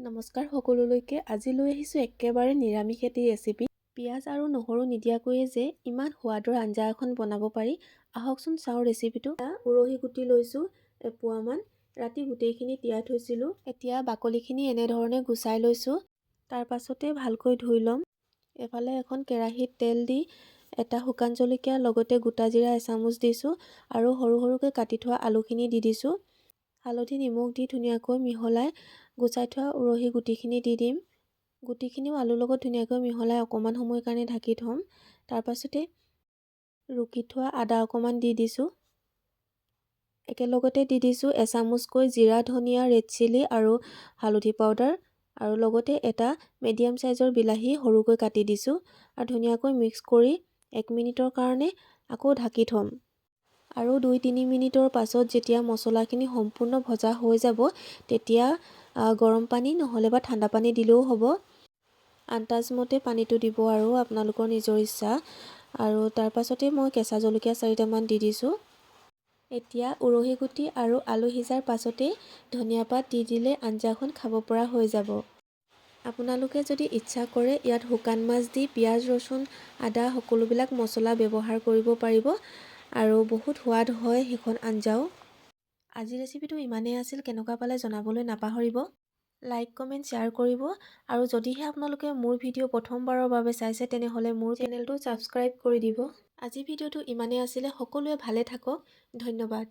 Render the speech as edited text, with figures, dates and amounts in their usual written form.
নমস্কাৰ সকলোলৈকে। আজি লৈ আহিছোঁ একেবাৰে নিৰামিষ এটি ৰেচিপি। পিঁয়াজ আৰু নহৰু নিদিয়াকৈয়ে যে ইমান সোৱাদৰ আঞ্জা এখন বনাব পাৰি, আহকচোন চাওঁ ৰেচিপিটো। উৰহি গুটি লৈছোঁ এপোৱামান, ৰাতি গোটেইখিনি তিয়াই থৈছিলোঁ। এতিয়া বাকলিখিনি এনেধৰণে গুচাই লৈছোঁ। তাৰ পাছতে ভালকৈ ধুই ল'ম। এফালে এখন কেৰাহীত তেল দি এটা শুকান জলকীয়া লগতে গোটা জিৰা এচামুচ দিছোঁ আৰু সৰু সৰুকৈ কাটি থোৱা আলুখিনি দি দিছোঁ। হালধি নিমখ দি ধুনীয়াকৈ মিহলাই গুচাই থোৱা উৰহি গুটিখিনি দি দিম। গুটিখিনিও আলুৰ লগত ধুনীয়াকৈ মিহলাই অকণমান সময়ৰ কাৰণে ঢাকি থ'ম। তাৰ পাছতে ৰুকি থোৱা আদা অকণমান দি দিছোঁ। একেলগতে দি দিছোঁ এচামুচকৈ জিৰা, ধনিয়া, ৰেড চিলি আৰু হালধি পাউডাৰ আৰু লগতে এটা মিডিয়াম চাইজৰ বিলাহী সৰুকৈ কাটি দিছোঁ আৰু ধুনীয়াকৈ মিক্স কৰি 1 মিনিটৰ কাৰণে আকৌ ঢাকি থ'ম। আৰু 2-3 মিনিটৰ পাছত যেতিয়া মছলাখিনি সম্পূৰ্ণ ভজা হৈ যাব, তেতিয়া গৰম পানী নহ'লে বা ঠাণ্ডা পানী দিলেও হ'ব। আন্দাজমতে পানীটো দিব আৰু আপোনালোকৰ নিজৰ ইচ্ছা। আৰু তাৰ পাছতে মই কেঁচা জলকীয়া 4টামান দি দিছোঁ। এতিয়া উৰহি গুটি আৰু আলু সিজাৰ পাছতেই ধনিয়া পাত দি দিলে আঞ্জাখন খাব পৰা হৈ যাব। আপোনালোকে যদি ইচ্ছা কৰে ইয়াত শুকান মাছ দি পিঁয়াজ, ৰচুন, আদা সকলোবিলাক মছলা ব্যৱহাৰ কৰিব পাৰিব আৰু বহুত সোৱাদ হয় সেইখন আঞ্জাও। আজি ৰেচিপিটো ইমানেই আছিল। কেনেকুৱা পালে জনাবলৈ নাপাহৰিব। লাইক, কমেণ্ট, শ্বেয়াৰ কৰিব আৰু যদিহে আপোনালোকে মোৰ ভিডিঅ' প্ৰথমবাৰৰ বাবে চাইছে তেনেহ'লে মোৰ চেনেলটো ছাবস্ক্ৰাইব কৰি দিব। আজি ভিডিঅ'টো ইমানেই আছিলে। সকলোৱে ভালে থাকক। ধন্যবাদ।